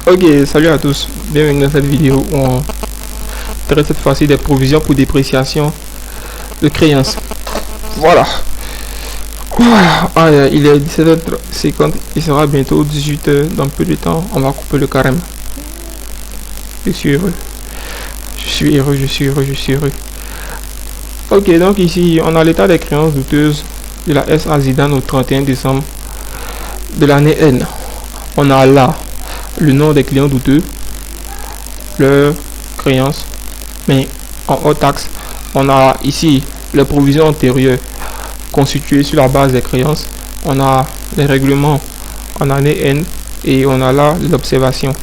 Ok, salut à tous, bienvenue dans cette vidéo où on traite cette fois-ci des provisions pour dépréciation de créances. Voilà. Il est 17h50, il sera bientôt 18h, dans peu de temps on va couper le carême. Je suis heureux. Je suis heureux. Ok, donc ici on a l'état des créances douteuses de la SA Zidane au 31 décembre de l'année N. On a là le nom des clients douteux, leur créance, mais en haute taxe, on a ici les provisions antérieures constituées sur la base des créances, on a les règlements en année N et on a là l'observation.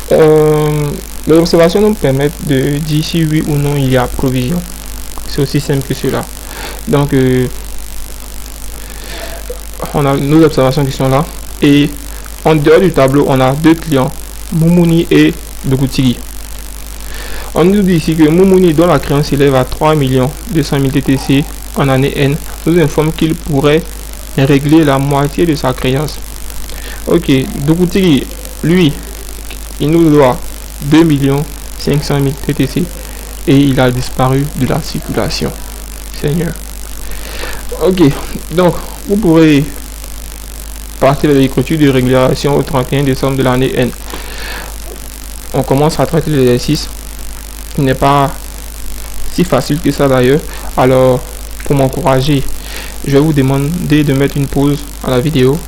Les observations nous permettent de dire si oui ou non il y a provision. C'est aussi simple que cela. Donc on a nos observations qui sont là et en dehors du tableau, on a deux clients, Moumouni et Dogoutiri. On nous dit ici que Moumouni, dont la créance s'élève à 3 200 000 TTC en année N, nous informe qu'il pourrait régler la moitié de sa créance. Ok, Dogoutiri, lui, il nous doit 2 500 000 TTC et il a disparu de la circulation. Seigneur. Ok, donc vous pourrez partir de l'écriture de régulation au 31 décembre de l'année N. On commence à traiter l'exercice. Il n'est pas si facile que ça d'ailleurs. Alors, pour m'encourager, je vais vous demander de mettre une pause à la vidéo.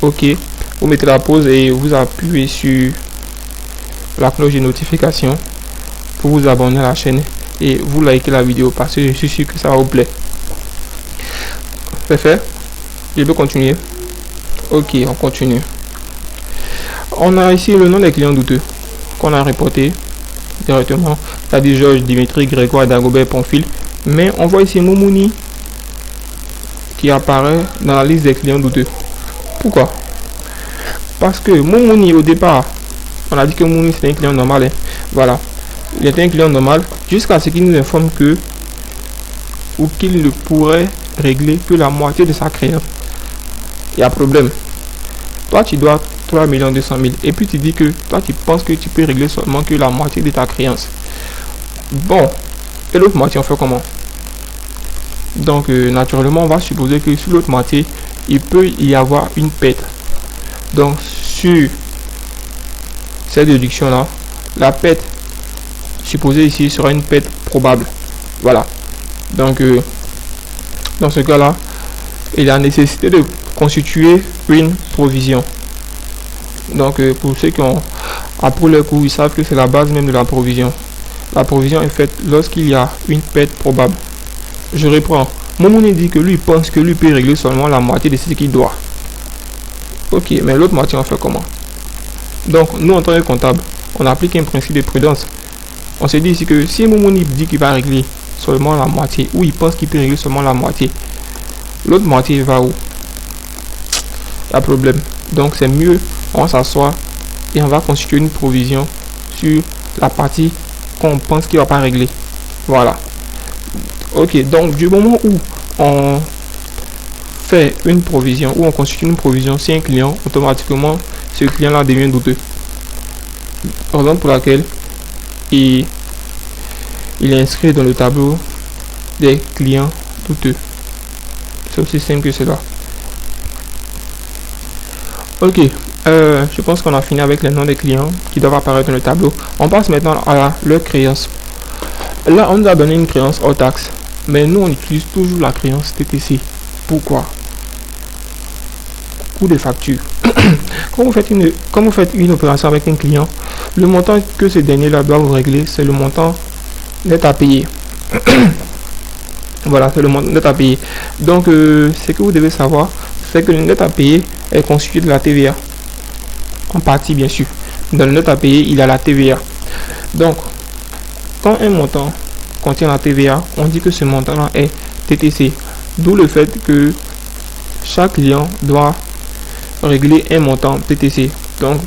Ok, vous mettez la pause et vous appuyez sur la cloche de notification pour vous abonner à la chaîne et vous likez la vidéo parce que je suis sûr que ça vous plaît. C'est fait. Je peux continuer. Ok, on continue. On a ici le nom des clients douteux qu'on a reporté directement. C'est-à-dire Georges, Dimitri, Grégoire, Dagobert, Pamphile. Mais on voit ici Moumouni qui apparaît dans la liste des clients douteux. Pourquoi? Parce que Moumouni au départ, on a dit que Moumouni c'était un client normal. Voilà. Il était un client normal jusqu'à ce qu'il nous informe que ou qu'il ne pourrait régler que la moitié de sa créance. Il y a problème. Toi tu dois 3 200 000 et puis tu dis que toi tu penses que tu peux régler seulement que la moitié de ta créance. Bon, et l'autre moitié on fait comment? Donc naturellement on va supposer que sur l'autre moitié il peut y avoir une perte. Donc sur cette déduction là, la perte supposée ici sera une perte probable. Voilà. Donc dans ce cas là, il y a nécessité de constituer une provision. Donc pour ceux qui ont appris le cours, ils savent que c'est la base même de la provision. La provision est faite lorsqu'il y a une perte probable. Je reprends. Moumouni dit que lui pense que lui peut régler seulement la moitié de ce qu'il doit. Ok, mais l'autre moitié on fait comment? Donc nous en tant que comptable, on applique un principe de prudence. On se dit ici que si Moumouni dit qu'il va régler seulement la moitié, ou il pense qu'il peut régler seulement la moitié, l'autre moitié va où? Il y a problème. Donc c'est mieux, on s'assoit et on va constituer une provision sur la partie qu'on pense qu'il va pas régler. Voilà. Ok, donc du moment où on fait une provision, ou on constitue une provision sur un client, automatiquement ce client là devient douteux. Raison pour laquelle il est inscrit dans le tableau des clients douteux. C'est aussi simple que cela. Ok, je pense qu'on a fini avec les noms des clients qui doivent apparaître dans le tableau. On passe maintenant à leur créance. Là, on nous a donné une créance hors taxe, mais nous on utilise toujours la créance TTC. Pourquoi? Coût de facture. Quand vous faites une opération avec un client, le montant que ce dernier là doit vous régler, c'est le montant net à payer. Voilà, c'est le montant net à payer. Donc, ce que vous devez savoir, c'est que le net à payer est constitué de la TVA. En partie, bien sûr. Dans le net à payer, il y a la TVA. Donc, quand un montant contient la TVA, on dit que ce montant-là est TTC. D'où le fait que chaque client doit régler un montant TTC. Donc,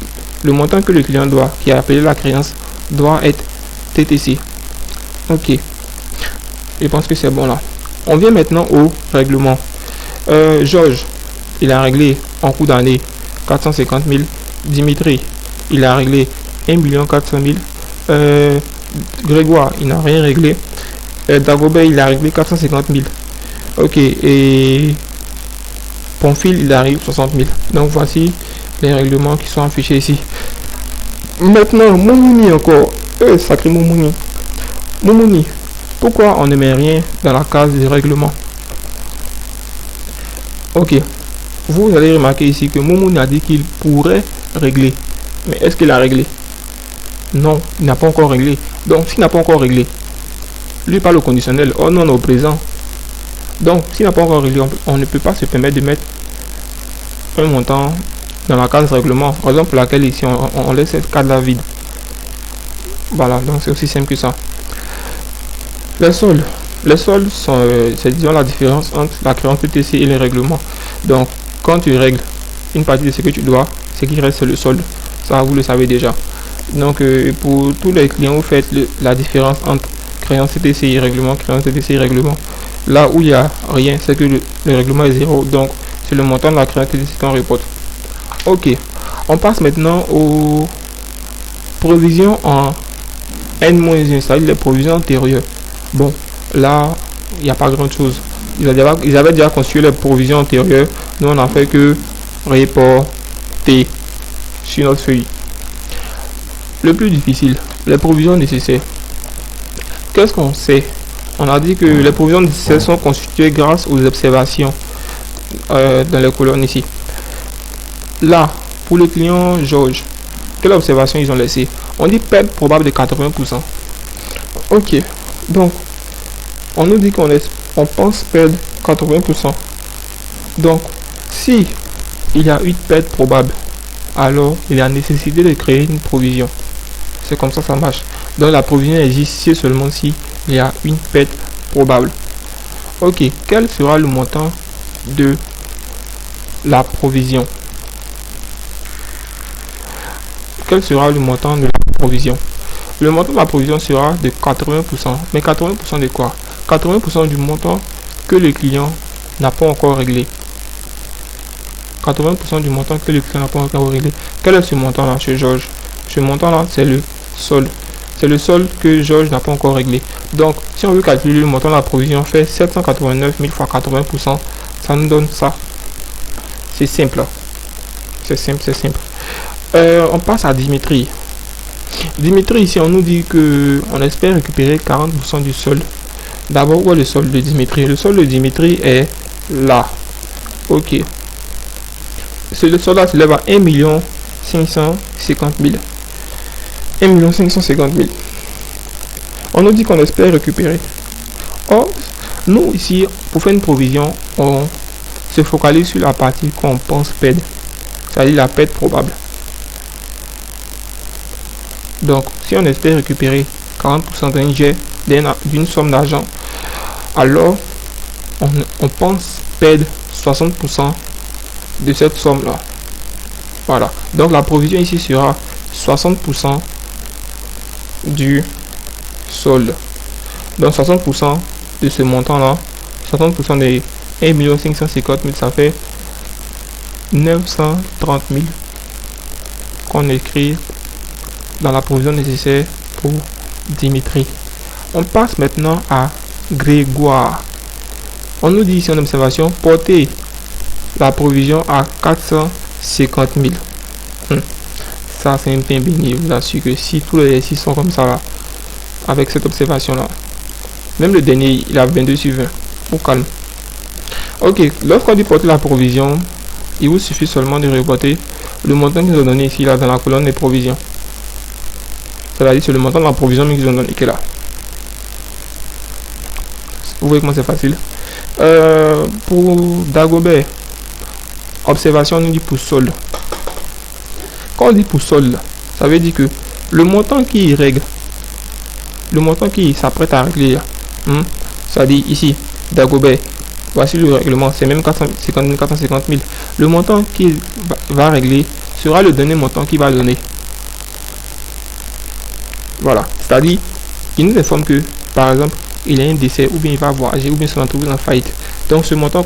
le montant que le client doit, qui est appelé la créance, doit être TTC. Ok. Je pense que c'est bon là. On vient maintenant au règlement. Georges, il a réglé en cours d'année 450 000 Dimitri, il a réglé 1 400 000. Grégoire, il n'a rien réglé. Dagobert, il a réglé 450 000. Ok, et Pamphile, il arrive 60 000. Donc voici les règlements qui sont affichés ici. Maintenant, Moumouni encore. Sacré Moumouni. Moumouni, pourquoi on ne met rien dans la case des règlements? Ok, vous allez remarquer ici que Moumouni a dit qu'il pourrait régler. Mais est-ce qu'il a réglé? Non, il n'a pas encore réglé. Donc, s'il n'a pas encore réglé, lui parle au conditionnel. Oh non, au présent. Donc, s'il n'a pas encore réglé, on ne peut pas se permettre de mettre un montant dans la case règlement. Raison pour laquelle ici, on laisse cette case-là vide. Voilà, donc c'est aussi simple que ça. Les soldes. Les soldes sont, c'est disons la différence entre la créance TTC et les règlements. Donc, quand tu règles une partie de ce que tu dois, ce qui reste c'est le solde. Ça, vous le savez déjà. Donc, pour tous les clients, vous faites la différence entre créance TTC et règlement, créance TTC et règlement. Là où il n'y a rien, c'est que le règlement est 0. Donc, c'est le montant de la créance TTC qu'on reporte. Ok, on passe maintenant aux provisions en N-1, c'est-à-dire les provisions antérieures. Bon, là, il n'y a pas grand-chose. Ils avaient déjà construit les provisions antérieures. Nous, on n'a fait que reporter sur notre feuille. Le plus difficile, les provisions nécessaires. Qu'est-ce qu'on sait? On a dit que les provisions nécessaires sont constituées grâce aux observations dans les colonnes ici. Là, pour le client Georges, quelle observation ils ont laissé? On dit perte probable de 80%. Ok, donc on nous dit on pense perdre 80%. Donc, si il y a une perte probable, alors il y a nécessité de créer une provision. C'est comme ça ça marche. Donc la provision existe seulement si il y a une perte probable. Ok, quel sera le montant de la provision? Quel sera le montant de la provision? Le montant de la provision sera de 80%. Mais 80% de quoi? 80% du montant que le client n'a pas encore réglé. 80% du montant que le client n'a pas encore réglé. Quel est ce montant-là chez Georges? Ce montant-là, c'est le solde. C'est le solde que Georges n'a pas encore réglé. Donc, si on veut calculer le montant de la provision, on fait 789 000 fois 80%. Ça nous donne ça. C'est simple. C'est simple, c'est simple. On passe à Dimitri. Dimitri, ici, on nous dit que on espère récupérer 40% du solde. D'abord, où est le solde de Dimitri? Le solde de Dimitri est là. Ok. Le solde s'élève à 1 550 000. 1 550 000. On nous dit qu'on espère récupérer. Or, nous, ici, pour faire une provision, on se focalise sur la partie qu'on pense perdre. C'est-à-dire la perte probable. Donc, si on espère récupérer 40% d'un jet d'une somme d'argent, alors on pense perdre 60% de cette somme-là. Voilà. Donc, la provision ici sera 60% du solde. Donc, 60% de ce montant-là, 60% des 1 550 000, ça fait 930 000 qu'on écrit dans la provision nécessaire pour Dimitri. On passe maintenant à Grégoire. On nous dit ici en observation, porter la provision à 450 000. Ça, c'est un pain béni. Je vous assure que si tous les exercices sont comme ça, là, avec cette observation-là, même le dernier, il a 22 sur 20. Pour calme. Ok, lorsqu'on dit porter la provision, il vous suffit seulement de reporter le montant qu'ils ont donné ici, là, dans la colonne des provisions. C'est-à-dire c'est le montant de la provision qu'ils ont donné qui est là. Vous voyez comment c'est facile. Pour Dagobert, observation, on nous dit pour solde. Quand on dit pour solde, ça veut dire que le montant qui règle, le montant qui s'apprête à régler, ça dit ici, Dagobert, voici le règlement, c'est même 450 000. Le montant qui va régler sera le dernier montant qu'il va donner. Voilà, c'est-à-dire, il nous informe que, par exemple, il y a un décès, ou bien il va voyager, ou bien son entreprise en faillite. Donc, ce montant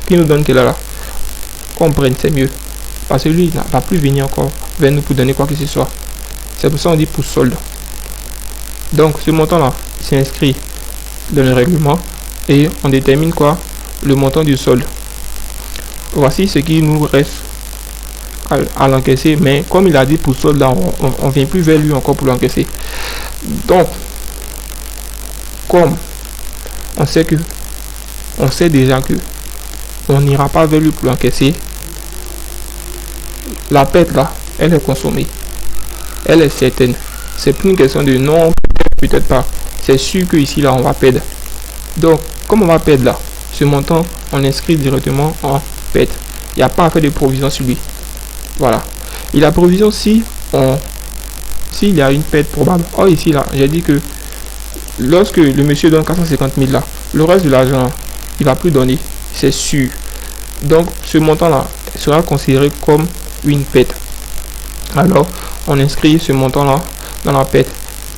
qu'il nous donne, qu'il a là, qu'on prenne, c'est mieux. parce que lui il ne va plus venir encore vers nous pour donner quoi que ce soit. C'est pour ça qu'on dit pour solde. Donc ce montant là c'est inscrit dans le règlement et on détermine quoi? Le montant du solde. Voici ce qui nous reste à l'encaisser, mais comme il a dit pour solde là, on vient plus vers lui encore pour l'encaisser. Donc comme on sait déjà que on n'ira pas vers lui pour l'encaisser, la perte là elle est consommée, elle est certaine. C'est plus une question de non, peut-être pas, c'est sûr que ici là on va perdre. Donc comme on va perdre là, ce montant on inscrit directement en perte. Il n'y a pas à faire de provision sur lui. Voilà. Et la provision s'il y a une perte probable. Or ici là, j'ai dit que lorsque le monsieur donne 450 000 là, le reste de l'argent, il va plus donner. C'est sûr. Donc ce montant là sera considéré comme une perte. Alors on inscrit ce montant là dans la perte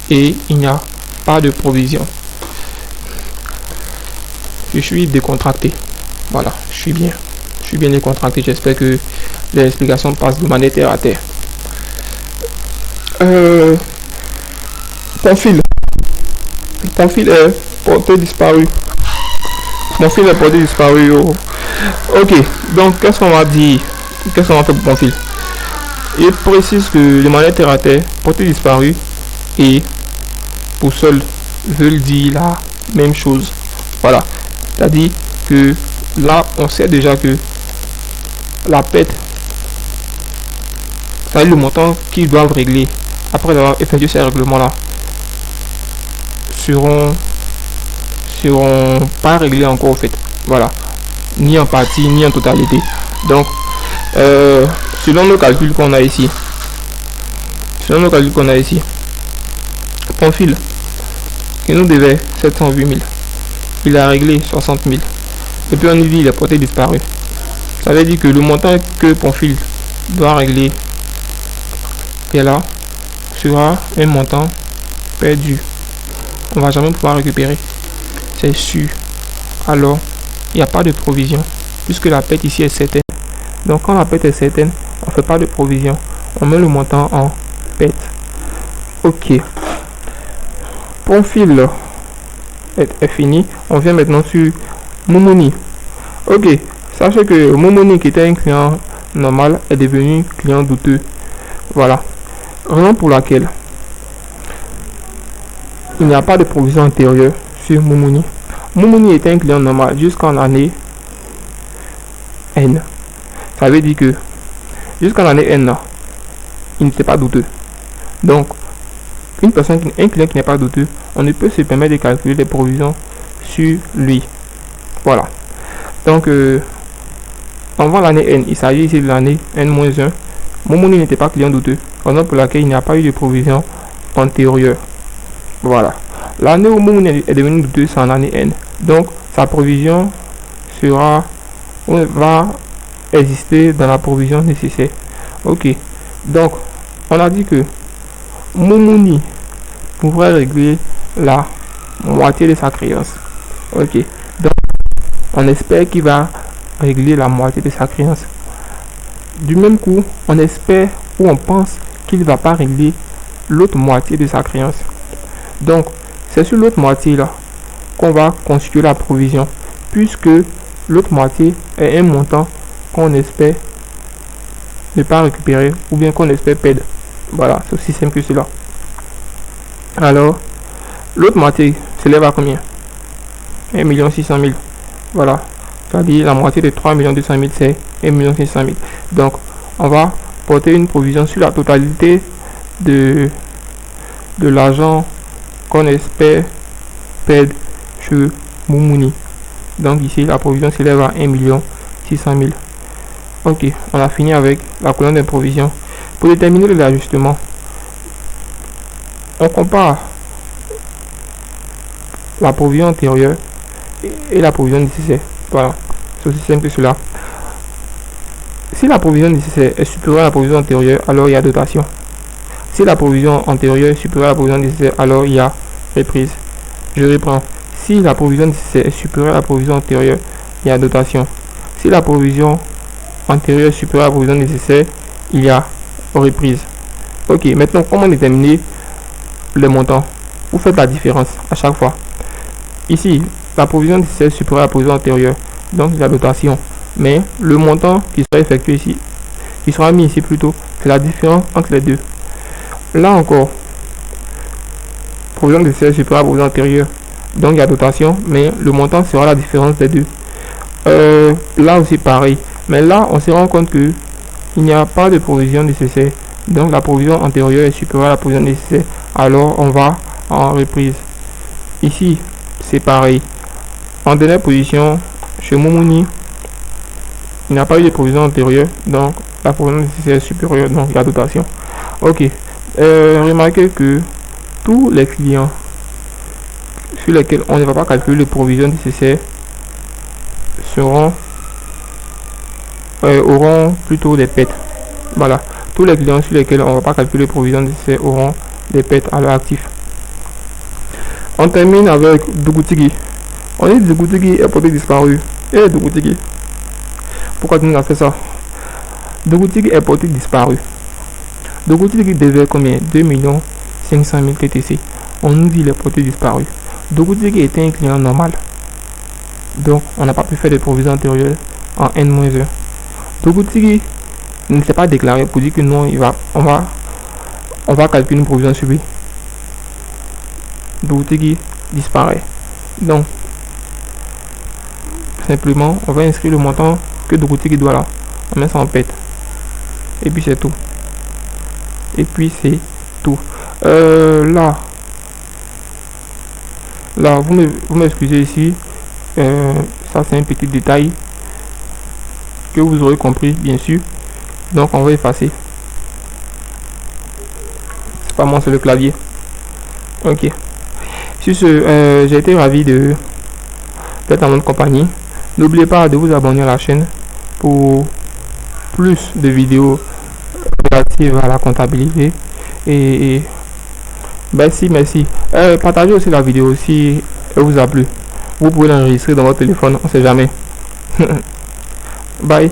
et il n'y a pas de provision. Je suis décontracté. Voilà, je suis bien décontracté. J'espère que les explications passent de manière terre à terre. Ton fil est porté disparu. Mon fil est porté disparu. Oh. Ok, donc qu'est-ce qu'on va dire? Qu'est-ce qu'on va faire pour mon fil? Il précise que de manière terre à terre, porté disparu et pour solde veulent dire la même chose. Voilà, c'est-à-dire que là on sait déjà que la perte, c'est le montant qu'ils doivent régler après avoir effectué ces règlements là seront pas réglés encore au fait. Voilà, ni en partie ni en totalité. Donc selon nos calculs qu'on a ici, Pamphile qui nous devait 708 000, il a réglé 60 000 et puis on nous dit il est porté disparu. Ça veut dire que le montant que Pamphile doit régler et là sera un montant perdu. On va jamais pouvoir récupérer, c'est sûr. Alors il n'y a pas de provision puisque la perte ici est certaine. Donc quand la perte est certaine, on fait pas de provision, on met le montant en perte. Ok, Pamphile est fini. On vient maintenant sur Momoni. Ok, sachez que Momoni qui était un client normal est devenu client douteux. Voilà, raison pour laquelle il n'y a pas de provision antérieure sur Momoni. Momoni était un client normal jusqu'en année N. Ça veut dire que jusqu'en année N, il n'était pas douteux. Donc, un client qui n'est pas douteux, on ne peut se permettre de calculer les provisions sur lui. Voilà. Donc, avant l'année N, il s'agit ici de l'année N-1. Momoni n'était pas client douteux, raison pour laquelle il n'y a pas eu de provision antérieure. Voilà. L'année où Momoni est devenu douteux, c'est en année N. Donc, sa provision va exister dans la provision nécessaire. Ok. Donc, on a dit que Momoni pourrait régler la moitié de sa créance. Ok. Donc, on espère qu'il va régler la moitié de sa créance. Du même coup, on espère ou on pense qu'il ne va pas régler l'autre moitié de sa créance. Donc, c'est sur l'autre moitié là qu'on va constituer la provision, puisque l'autre moitié est un montant qu'on espère ne pas récupérer ou bien qu'on espère perdre. Voilà, c'est aussi simple que cela. Alors, l'autre moitié s'élève à combien? 1 600 000. Voilà, c'est-à-dire la moitié de 3 200 000, c'est 1 600 000. Donc, on va porter une provision sur la totalité de l'argent qu'on espère perdre chez Momoni. Donc ici, la provision s'élève à 1 600 000. Ok, on a fini avec la colonne de provision. Pour déterminer l'ajustement, on compare la provision antérieure et la provision nécessaire. Voilà, c'est aussi simple que cela. Si la provision nécessaire est supérieure à la provision antérieure, alors il y a dotation. Si la provision antérieure est supérieure à la provision nécessaire, alors il y a reprise. Je reprends. Si la provision nécessaire est supérieure à la provision antérieure, il y a dotation. Si la provision antérieure supérieure à la provision nécessaire, il y a reprise. Ok, maintenant comment déterminer le montant? Vous faites la différence à chaque fois. Ici, la provision nécessaire supérieure à la provision antérieure, donc la dotation. Mais le montant qui sera effectué ici, qui sera mis ici plutôt, c'est la différence entre les deux. Là encore, provision nécessaire supérieure à la provision antérieure, donc il y a dotation, mais le montant sera la différence des deux. Là aussi pareil, mais là on se rend compte que il n'y a pas de provision nécessaire, donc la provision antérieure est supérieure à la provision nécessaire, alors on va en reprise. Ici c'est pareil, en dernière position chez Momoni, il n'y a pas eu de provision antérieure, donc la provision nécessaire est supérieure, donc la dotation. Ok, remarquez que tous les clients sur lesquels on ne va pas calculer les provisions nécessaires auront plutôt des pertes. Voilà, tous les clients sur lesquels on ne va pas calculer les provisions nécessaires auront des pertes à leur actif. On termine avec Dougutigi. On dit Dougutigi est porté disparu. Et Dougutigi, pourquoi tu nous as fait ça? Dougutigi est porté disparu. Dougutigi devait combien? 2 500 000 TTC. On nous dit il est porté disparu. Dougutigi était un client normal, donc on n'a pas pu faire de provisions antérieures en N-1. Dougutigi ne s'est pas déclaré pour dire que non, on va calculer une provision sur lui. Dougutigi disparaît. Donc simplement on va inscrire le montant que Dougutigi doit là. On met ça en pète. Et puis c'est tout. Et puis c'est tout. Là, vous m'excusez ici. Ça c'est un petit détail que vous aurez compris bien sûr. Donc on va effacer. C'est pas moi, c'est le clavier. Ok. Sur ce, j'ai été ravi d'être en votre compagnie. N'oubliez pas de vous abonner à la chaîne pour plus de vidéos relatives à la comptabilité. Et merci. Partagez aussi la vidéo si elle vous a plu. Vous pouvez l'enregistrer dans votre téléphone, on sait jamais. Bye.